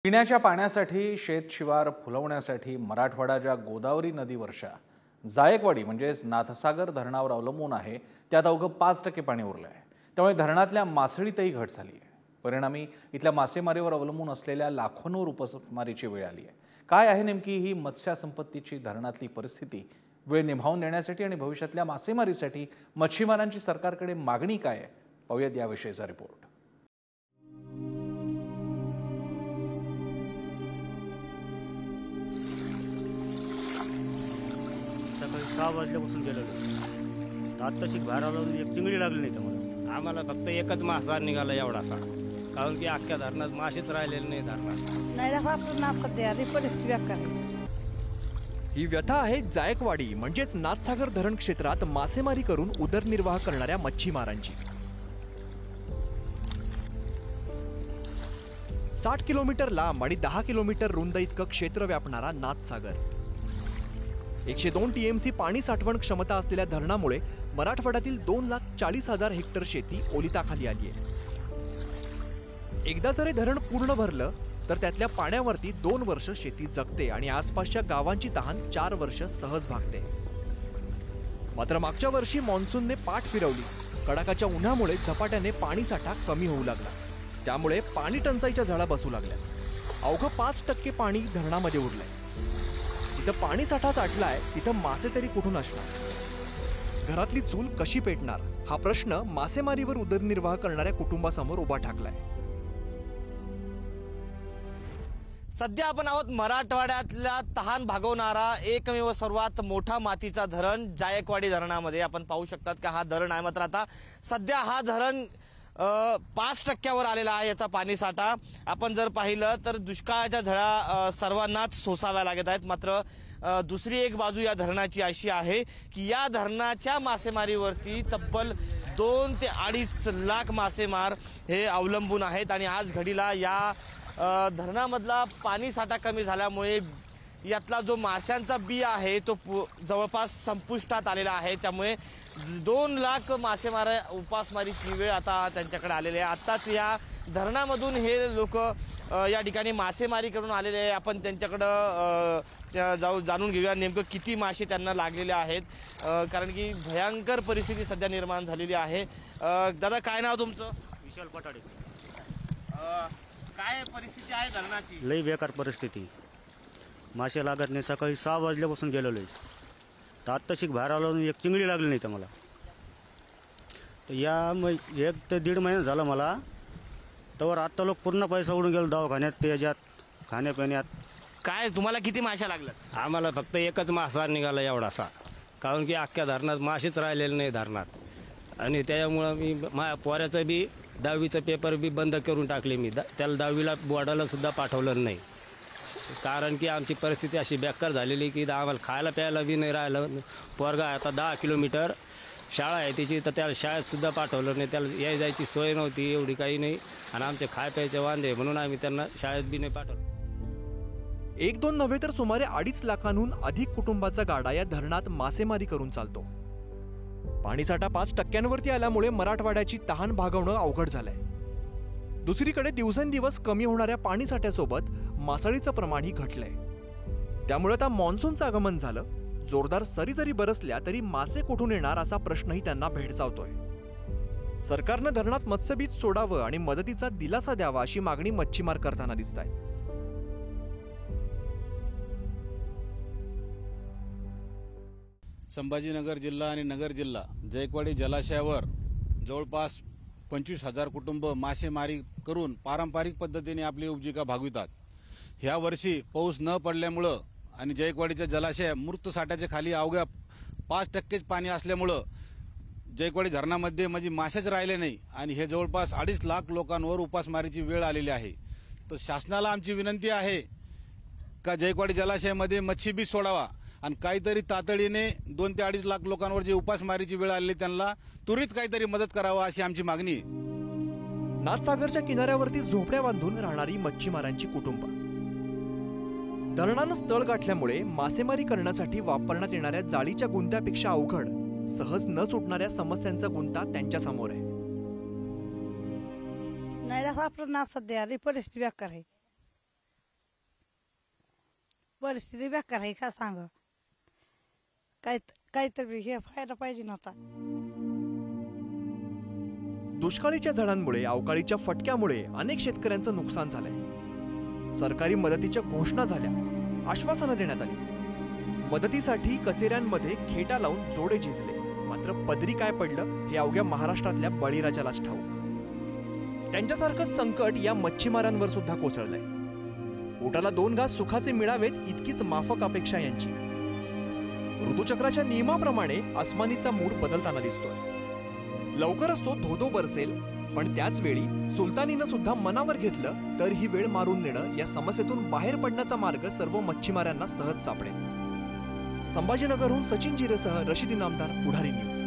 पिण्याच्या पाण्यासाठी शेतशिवार फुलवण्यासाठी मराठवाड्याच्या गोदावरी नदीवरच्या जायकवाडी म्हणजेच नाथसागर धरणावर अवलंबून आहे, त्यात अवघं 5% पाणी उरलं आहे। त्यामुळे धरणातल्या मासळीतही घट झाली आहे। परिणामी इथल्या मासेमारीवर अवलंबून असलेल्या लाखोंवर उपसमारीची वेळ आली आहे। काय आहे नेमकी ही मत्स्य संपत्तीची धरणातली परिस्थिती? वेळ निभावून देण्यासाठी आणि भविष्यातल्या मासेमारीसाठी मच्छीमारांची सरकारकडे मागणी काय आहे? पाहूयात याविषयीचा रिपोर्ट। सकाळी 6 वाजल्यापासून गेलेलो, आत्ताशी बाहेर आलो, एक चिंगडी लागली नाही तर आम्हाला फक्त एकच मासा निघाला एवढासा, कारण की अख्ख्या धरणात मासेच राहिलेले नाही धरणात। नाही वापरणार सध्या परिस्थिती बेकार आहे। ही व्यथा आहे जायकवाडी म्हणजेच नाथसागर धरण क्षेत्रात मासेमारी करून उदरनिर्वाह करणाऱ्या मच्छीमारांची। 60 किलोमीटर लांब आणि 10 किलोमीटर रुंद इतकं क्षेत्र व्यापणारा नाथसागर 102 TMC पाणी साठवण क्षमता असलेल्या धरणामुळे मराठवाड्यातील 2,40,000 हेक्टर शेती ओलिताखाली आली आहे। एकदा जर हे धरण पूर्ण भरलं तर त्यातल्या पाण्यावरती 2 वर्ष शेती जगते आणि आसपासच्या गावांची तहान 4 वर्ष सहज भागते। मात्र मागच्या वर्षी मान्सूनने पाठ फिरवली। कडाकाच्या उन्हामुळे झपाट्याने पाणी साठा कमी होऊ लागला, त्यामुळे पाणी टंचाईच्या झळा बसू लागल्या। अवघं 5% पाणी धरणामध्ये उरलंय। जिथं पाणी साठा साठलाय तिथं मासे तरी कुठून असणार? घरातली चूल कशी पेटणार हा प्रश्न मासेमारीवर उदरनिर्वाह करणाऱ्या कुटुंबासमोर उभा ठाकलाय। सध्या आपण आहोत मराठवाड्यातला तहान भागवणारा एकमेव सर्वात मोठा मातीचा धरण जायकवाडी धरणामध्ये। आपण पाहू शकतात की हा धरण आहे, मात्र आता सध्या हा धरण 5%वर आलेला आहे याचा पाणी साठा। आपण जर पाहिलं तर दुष्काळाच्या झळा सर्वांनाच सोसाव्या लागत आहेत। मात्र दुसरी एक बाजू या धरणाची अशी आहे की या धरणाच्या मासेमारीवरती तब्बल 2 ते 2.5 लाख मासेमार हे अवलंबून आहेत आणि आज घडीला या धरणामधला पाणी साठा कमी झाल्यामुळे यातला जो माशांचा बी आहे तो जवळपास संपुष्टात आलेला आहे। त्यामुळे 2 लाख मासेमार उपासमारीची वेळ आता त्यांच्याकडे आलेली आहे। आत्ताच या धरणामधून हे लोक या ठिकाणी मासेमारी करून आलेले आहे। आपण त्यांच्याकडं जाणून घेऊया नेमकं किती मासे त्यांना लागलेले आहेत, कारण की भयंकर परिस्थिती सध्या निर्माण झालेली आहे। दादा, काय नाव तुमचं? विशाल पटाडे। काय परिस्थिती आहे धरणाची? लई बेकार परिस्थिती, मासे लागत नाही। सकाळी 6 वाजल्यापासून गेलेलो, तर आत्ताशी बाहेर आलो, एक चिंगडी लागली नाही तर मला। तर या 1 ते 1.5 महिना झाला मला, तर आत्ता लोक पूर्ण पैसा उडून गेलो दवाखान्यात, त्याच्यात खाण्यापिण्यात। काय तुम्हाला किती मासे लागल्यात? आम्हाला फक्त एकच मासा निघाला एवढासा, कारण की अख्ख्या धरणात मासेच राहिलेले नाही धरणात। आणि त्यामुळं मी माझ्या पोऱ्याचं बी 10वीचं पेपर बी बंद करून टाकले मी। त्याला 10वीला बोर्डाला सुद्धा पाठवलं नाही, कारण की आमची परिस्थिती अशी बेकार झालेली की आम्हाला खायला प्यायला बी नाही राहिलं। पोरगा आता 10 किलोमीटर शाळा आहे तिची, तर त्याला शाळेत सुद्धा पाठवलं नाही। त्याला याय जायची सोय नव्हती एवढी काही नाही, आणि आमचे खाय प्यायचे वांदे म्हणून आम्ही त्यांना शाळेत बी नाही पाठवलं। 1-2 नव्हे तर सुमारे 2.5 लाखांहून अधिक कुटुंबाचा गाडा या धरणात मासेमारी करून चालतो। पाणीसाठा 5%वरती आल्यामुळे मराठवाड्याची तहान भागवणं अवघड झालंय। दुसरीकडे दिवसेंदिवस कमी होणाऱ्या पाणीसाठ्यासोबत मासळीचं प्रमाणही घटलंय। त्यामुळे आता मान्सूनचं आगमन झालं, जोरदार सरी जरी बरसल्या तरी मासे कुठून येणार असा प्रश्नही त्यांना भेडसावतोय। सरकारनं धरणात मत्स्यबीज सोडावं आणि मदतीचा दिलासा द्यावा अशी मागणी मच्छीमार करताना दिसतायत। संभाजीनगर जिल्हा आणि नगर जिल्हा जायकवाडी जलाशयावर जवळपास 25,000 कुटुंब मासेमारी करून पारंपरिक पद्धतीने आपली उपजीविका भागवितात। ह्या वर्षी पाऊस न पडल्यामुळं आणि जायकवाडीच्या जलाशय मृत साठ्याच्या खाली अवघ्या 5%च पाणी असल्यामुळं जायकवाडी धरणामध्ये म्हणजे मासेच राहिले नाही आणि हे जवळपास 2.5 लाख लोकांवर उपासमारीची वेळ आलेली आहे। तर शासनाला आमची विनंती आहे का जायकवाडी जलाशयामध्ये मच्छीबीज सोडावा आणि काहीतरी तातडीने 2 ते 2.5 लाख लोकांवर जे उपासमारीची वेळ आलेली त्यांना त्वरित काहीतरी मदत करावा अशी आमची मागणी आहे। नाथसागरच्या किनाऱ्यावरती झोपड्या बांधून राहणारी मच्छीमारांची कुटुंब धरणानं तळ गाठल्यामुळे मासेमारी करण्यासाठी वापरण्यात येणाऱ्या जाळीच्या गुंत्यापेक्षा अवघड, सहज न सुटणाऱ्या समस्यांचा गुंता त्यांच्या समोर आहे। नाही वापरणार सध्या, परिस्थिती बेकार आहे। परिस्थिती बेकार आहे का सांग. काहीतरी हे व्हायला पाहिजे नव्हता. दुष्काळीच्या झडांमुळे अवकाळीच्या फटक्यामुळे अनेक शेतकऱ्यांचं नुकसान झालंय. सरकारी मदतीच्या घोषणा झाल्या, आश्वासनं देण्यात आली. मदतीसाठी कचेऱ्यांमध्ये खेटा लावून जोडे झिजले, मात्र पदरी काय पडलं हे अवघ्या महाराष्ट्रातल्या बळीराजालाच ठाऊक. त्यांच्यासारखं संकट या मच्छीमारांवर सुद्धा कोसळलंय. पोटाला 2 घास सुखाचे मिळावेत इतकीच माफक अपेक्षा यांची. ऋतुचक्राच्या नियमाप्रमाणे आसमानीचा मूड बदलताना दिसतोय. लवकरच तो धोधो बरसेल, पण त्याच वेळी सुलतानीनं सुद्धा मनावर घेतलं तर ही वेळ मारून नेणं या समस्येतून बाहेर पडण्याचा मार्ग सर्व मच्छीमारांना सहज सापडेल. संभाजीनगरहून सचिन जिरेसह रशीद इनामदार, पुढारी न्यूज.